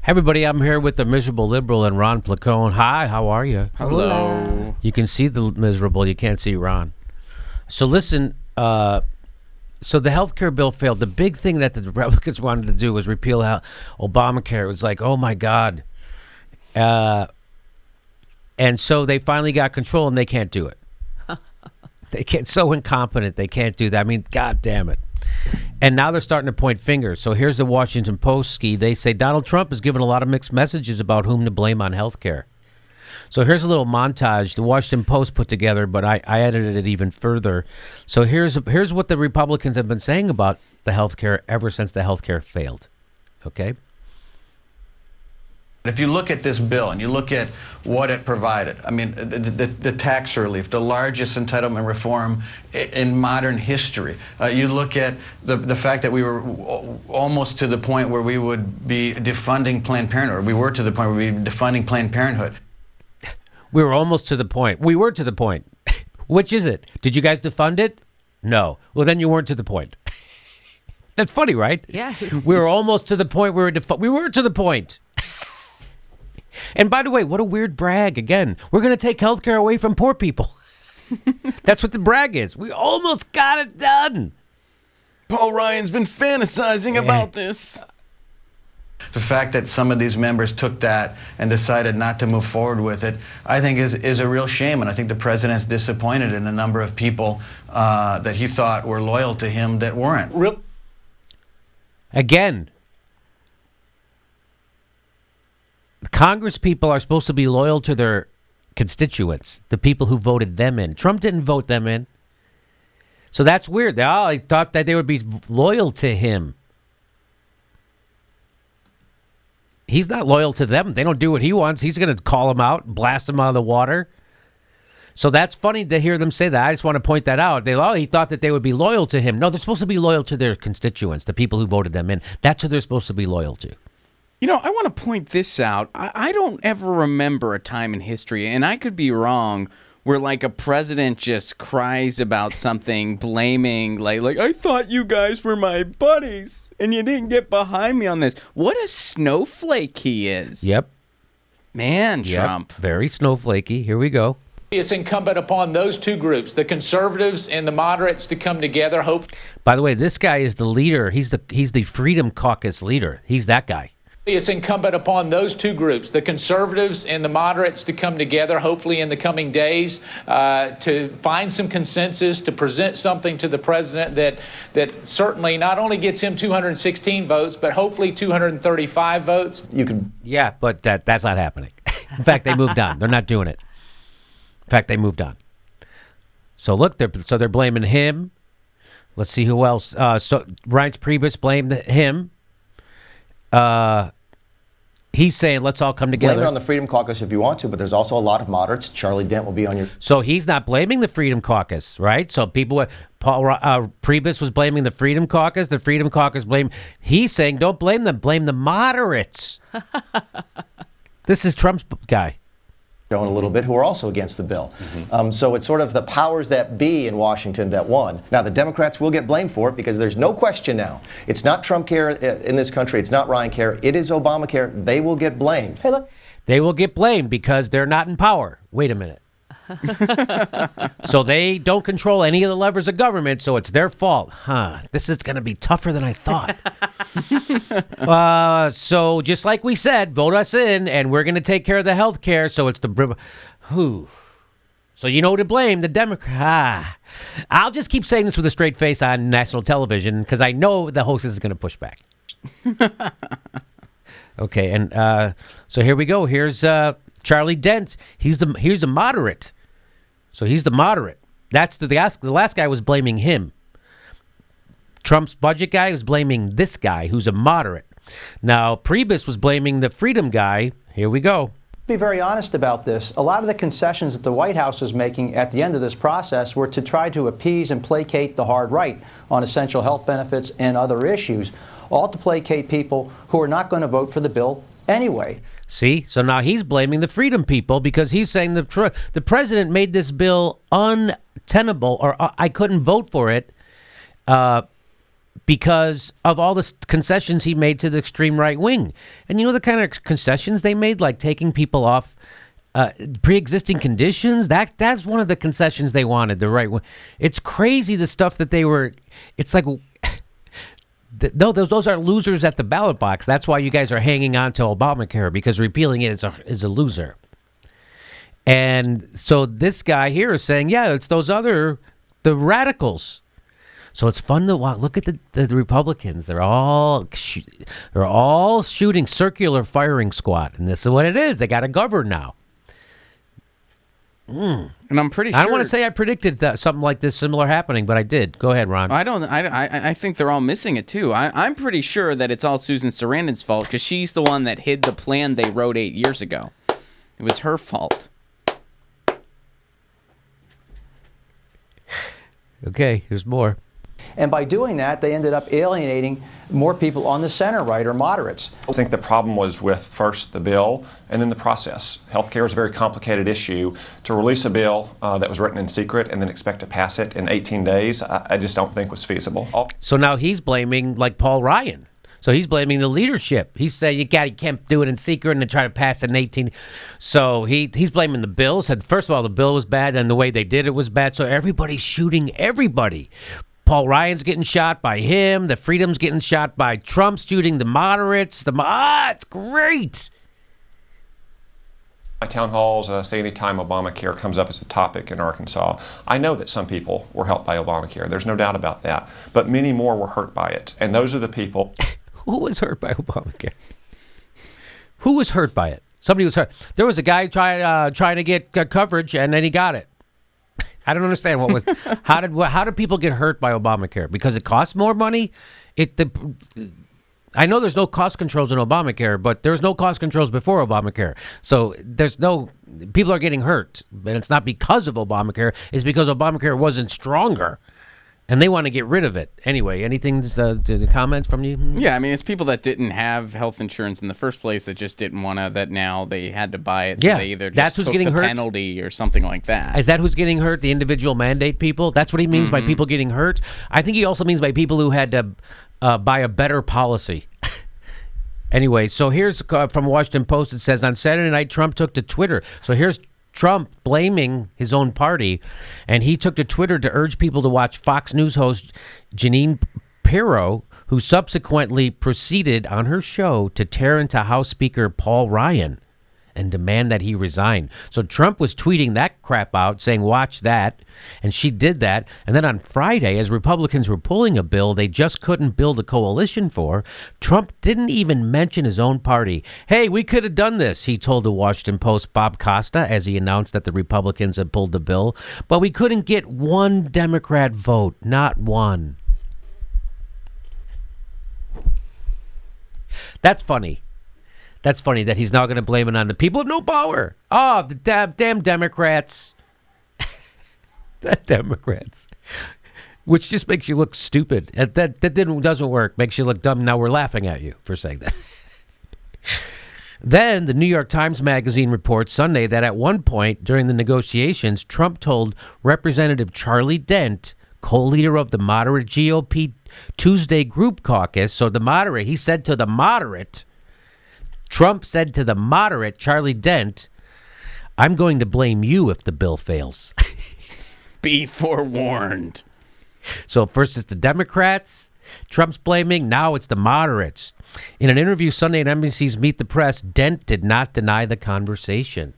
Everybody, I'm here with the miserable liberal and Ron Placone. Hi, how are you? Hello. You can see the miserable, you can't see Ron. So listen, so the health care bill failed. The big thing that the Republicans wanted to do was repeal Obamacare. It was like, oh my God. And so they finally got control and they can't do it. They can't, so incompetent, they can't do that. I mean, God damn it. And now they're starting to point fingers. So here's the Washington Post ski. They say Donald Trump has given a lot of mixed messages about whom to blame on health care. So here's a little montage the Washington Post put together, but I edited it even further. So here's what the Republicans have been saying about the health care ever since the health care failed. Okay? If you look at this bill and you look at what it provided, I mean, the tax relief, the largest entitlement reform in modern history. You look at the fact that we were almost to the point where we would be defunding Planned Parenthood. Or we were to the point where we would be defunding Planned Parenthood. We were almost to the point. We were to the point. Which is it? Did you guys defund it? No. Well, then you weren't to the point. That's funny, right? Yeah. We were almost to the point where we were to the point. And by the way, what a weird brag. Again, we're going to take health care away from poor people. That's what the brag is. We almost got it done. Paul Ryan's been fantasizing about this. The fact that some of these members took that and decided not to move forward with it, I think is a real shame. And I think the president's disappointed in a number of people that he thought were loyal to him that weren't. Again, Congress people are supposed to be loyal to their constituents, the people who voted them in. Trump didn't vote them in. So that's weird. I thought that they would be loyal to him. He's not loyal to them. They don't do what he wants. He's going to call them out, blast them out of the water. So that's funny to hear them say that. I just want to point that out. He thought that they would be loyal to him. No, they're supposed to be loyal to their constituents, the people who voted them in. That's who they're supposed to be loyal to. You know, I want to point this out. I don't ever remember a time in history, and I could be wrong, where like a president just cries about something, blaming, like I thought you guys were my buddies, and you didn't get behind me on this. What a snowflake he is. Yep. Man, Trump. Very snowflakey. Here we go. It's incumbent upon those two groups, the conservatives and the moderates, to come together. By the way, this guy is the leader. He's the Freedom Caucus leader. He's that guy. It's incumbent upon those two groups, the conservatives and the moderates, to come together, hopefully in the coming days, to find some consensus, to present something to the president that certainly not only gets him 216 votes, but hopefully 235 votes. Yeah, but that's not happening. In fact, they moved on. They're not doing it. In fact, they moved on. So look, they're blaming him. Let's see who else. So Reince Priebus blamed him. He's saying, let's all come together. Blame it on the Freedom Caucus if you want to, but there's also a lot of moderates. Charlie Dent will be on your... So he's not blaming the Freedom Caucus, right? So Priebus was blaming the Freedom Caucus. The Freedom Caucus he's saying, don't blame them, blame the moderates. This is Trump's guy. A little bit, who are also against the bill. So it's sort of the powers that be in Washington that won. Now, the Democrats will get blamed for it because there's no question now. It's not Trump care in this country. It's not Ryan care. It is Obamacare. They will get blamed. Hey, look. They will get blamed because they're not in power. Wait a minute. So they don't control any of the levers of government, so it's their fault. This is going to be tougher than I thought. So just like we said, vote us in, and we're going to take care of the health care, so it's the... So you know who to blame, the Democrat. I'll just keep saying this with a straight face on national television, because I know the host is going to push back. Okay, and so here we go. Here's Charlie Dent. He's a moderate. So he's the moderate. That's the last guy was blaming him. Trump's budget guy was blaming this guy, who's a moderate. Now, Priebus was blaming the Freedom guy. Here we go. Be very honest about this. A lot of the concessions that the White House is making at the end of this process were to try to appease and placate the hard right on essential health benefits and other issues, all to placate people who are not going to vote for the bill anyway. See? So now he's blaming the Freedom people because he's saying the president made this bill untenable, or I couldn't vote for it because of all the concessions he made to the extreme right wing. And you know the kind of concessions they made, like taking people off pre-existing conditions? That's one of the concessions they wanted, the right wing. It's crazy the stuff that they were, it's like, no, those are losers at the ballot box. That's why you guys are hanging on to Obamacare, because repealing it is a loser. And so this guy here is saying, yeah, it's the radicals. So it's fun to look at the Republicans. They're all shooting circular firing squad, and this is what it is. They got to govern now. And I'm pretty sure. I don't want to say I predicted that something like this similar happening, but I did. Go ahead, Ron. I think they're all missing it too. I'm pretty sure that it's all Susan Sarandon's fault, because she's the one that hid the plan they wrote 8 years ago. It was her fault. Okay, here's more. And by doing that, they ended up alienating more people on the center right or moderates. I think the problem was with first the bill and then the process. Healthcare is a very complicated issue. To release a bill that was written in secret and then expect to pass it in 18 days, I just don't think was feasible. So now he's blaming, like, Paul Ryan. So he's blaming the leadership. He said you can't do it in secret and then try to pass it in 18. So he's blaming the bill. Said, first of all, the bill was bad and the way they did it was bad. So everybody's shooting everybody. Paul Ryan's getting shot by him. The Freedom's getting shot by Trump, shooting the moderates. It's great. My town halls say anytime Obamacare comes up as a topic in Arkansas, I know that some people were helped by Obamacare. There's no doubt about that. But many more were hurt by it. And those are the people. Who was hurt by Obamacare? Who was hurt by it? Somebody was hurt. There was a guy trying to get coverage, and then he got it. I don't understand what was. How did people get hurt by Obamacare? Because it costs more money. I know there's no cost controls in Obamacare, but there's no cost controls before Obamacare. So people are getting hurt, and it's not because of Obamacare. It's because Obamacare wasn't stronger, and they want to get rid of it. Anyway, anything to comment from you? Yeah, I mean, it's people that didn't have health insurance in the first place that just didn't want to, that now they had to buy it. So they either just that's who's took getting the hurt? penalty or something like that. Is that who's getting hurt? The individual mandate people? That's what he means by people getting hurt? I think he also means by people who had to buy a better policy. Anyway, so here's from Washington Post. It says, on Saturday night, Trump took to Twitter. So here's Trump blaming his own party, and he took to Twitter to urge people to watch Fox News host Jeanine Pirro, who subsequently proceeded on her show to tear into House Speaker Paul Ryan and demand that he resign. So Trump was tweeting that crap out, saying, watch that, and she did that. And then on Friday, as Republicans were pulling a bill they just couldn't build a coalition for, Trump didn't even mention his own party. Hey, we could have done this, he told the Washington Post Bob Costa as he announced that the Republicans had pulled the bill, but we couldn't get one Democrat vote, not one. That's funny. That's funny that he's now going to blame it on the people with no power. Oh, the damn Democrats. The Democrats. Which just makes you look stupid. That doesn't work. Makes you look dumb. Now we're laughing at you for saying that. Then the New York Times Magazine reports Sunday that at one point during the negotiations, Trump told Representative Charlie Dent, co-leader of the moderate GOP Tuesday Group Caucus, so the moderate, he said to the moderate, Trump said to the moderate, Charlie Dent, I'm going to blame you if the bill fails. Be forewarned. So first it's the Democrats Trump's blaming, now it's the moderates. In an interview Sunday at NBC's Meet the Press, Dent did not deny the conversation.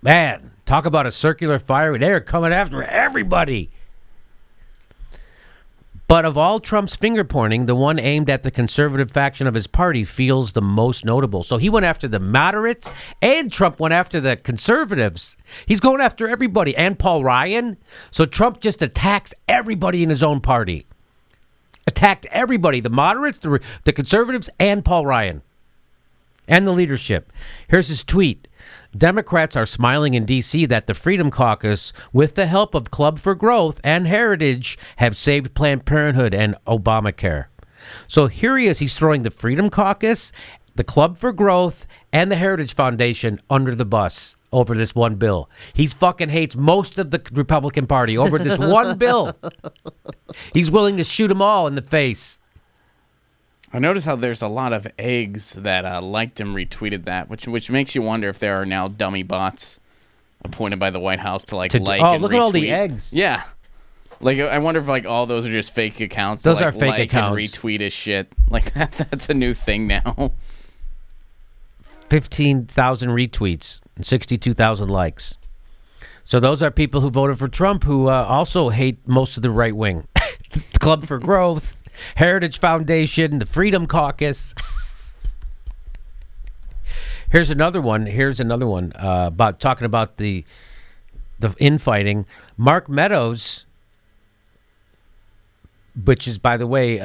Man, talk about a circular fire. They're coming after everybody. But of all Trump's finger-pointing, the one aimed at the conservative faction of his party feels the most notable. So he went after the moderates, and Trump went after the conservatives. He's going after everybody, and Paul Ryan. So Trump just attacks everybody in his own party. Attacked everybody, the moderates, the conservatives, and Paul Ryan. And the leadership. Here's his tweet. Democrats are smiling in D.C. that the Freedom Caucus, with the help of Club for Growth and Heritage, have saved Planned Parenthood and Obamacare. So here he is. He's throwing the Freedom Caucus, the Club for Growth, and the Heritage Foundation under the bus. over this one bill. He's fucking hates most of the Republican Party over this one bill. He's willing to shoot them all in the face. I notice how there's a lot of eggs that liked and retweeted that, which makes you wonder if there are now dummy bots appointed by the White House to like and look retweet. At all the eggs. Yeah. Like, I wonder if, like, all those are just fake accounts. Those to, are fake like accounts. And retweet his shit. Like, that's a new thing now. 15,000 retweets and 62,000 likes. So those are people who voted for Trump who also hate most of the right wing. Club for Growth, Heritage Foundation, the Freedom Caucus. Here's another one about talking about the infighting. Mark Meadows, which is, by the way,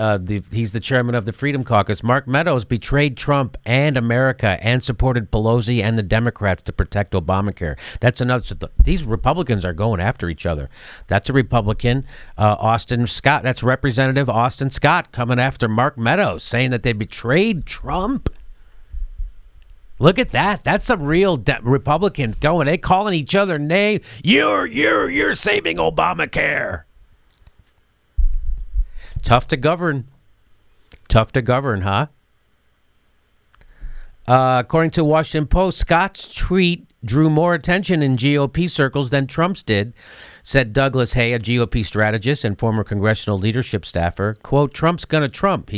he's the chairman of the Freedom Caucus. Mark Meadows betrayed Trump and America and supported Pelosi and the Democrats to protect Obamacare. That's another. So these Republicans are going after each other. That's a Republican, Austin Scott. That's Representative Austin Scott coming after Mark Meadows, saying that they betrayed Trump. Look at that. That's some real Republicans going. They calling each other names. You're saving Obamacare. Tough to govern, huh? According to Washington Post, Scott's tweet drew more attention in GOP circles than Trump's did, said Douglas Hay, a GOP strategist and former congressional leadership staffer. Quote, Trump's gonna Trump,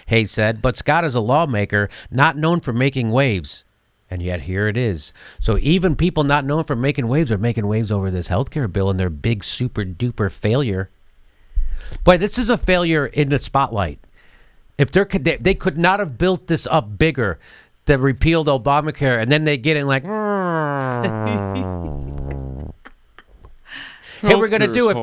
Hay said, but Scott is a lawmaker not known for making waves. And yet here it is. So even people not known for making waves are making waves over this healthcare bill and their big super duper failure. Boy, this is a failure in the spotlight. If they could not have built this up bigger, that repealed Obamacare, and then they get in like, hey, we're gonna do it,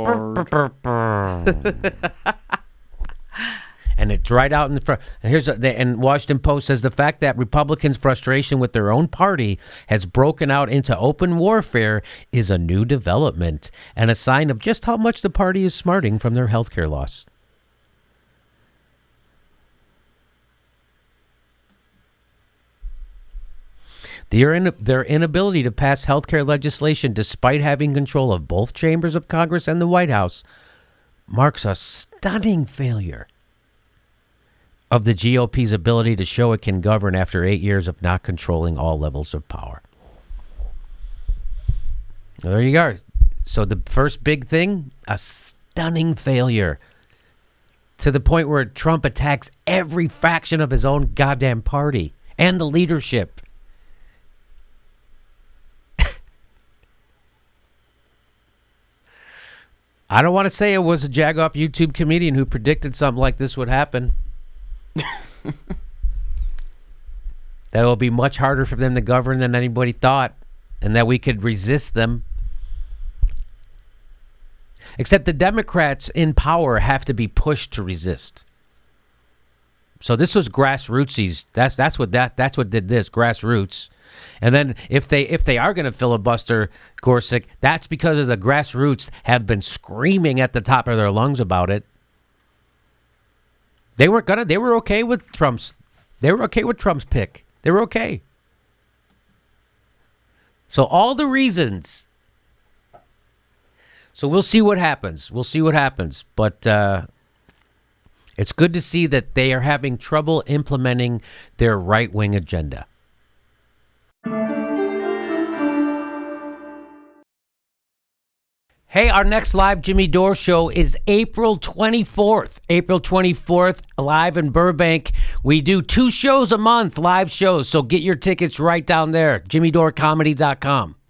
and it's right out in the front. And Washington Post says the fact that Republicans' frustration with their own party has broken out into open warfare is a new development and a sign of just how much the party is smarting from their healthcare loss. Their inability to pass healthcare legislation, despite having control of both chambers of Congress and the White House, marks a stunning failure of the GOP's ability to show it can govern after 8 years of not controlling all levels of power. There you go. So the first big thing, a stunning failure to the point where Trump attacks every faction of his own goddamn party and the leadership. I don't want to say it was a jagoff YouTube comedian who predicted something like this would happen. That it will be much harder for them to govern than anybody thought, and that we could resist them. Except the Democrats in power have to be pushed to resist. So this was grassrootsies. That's what did this, grassroots. And then if they are going to filibuster Gorsuch, that's because of the grassroots have been screaming at the top of their lungs about it. They were okay with Trump's pick. They were okay. So all the reasons. So we'll see what happens. But it's good to see that they are having trouble implementing their right-wing agenda. Hey, our next live Jimmy Dore show is April 24th. April 24th, live in Burbank. We do 2 shows a month, live shows. So get your tickets right down there, jimmydorecomedy.com.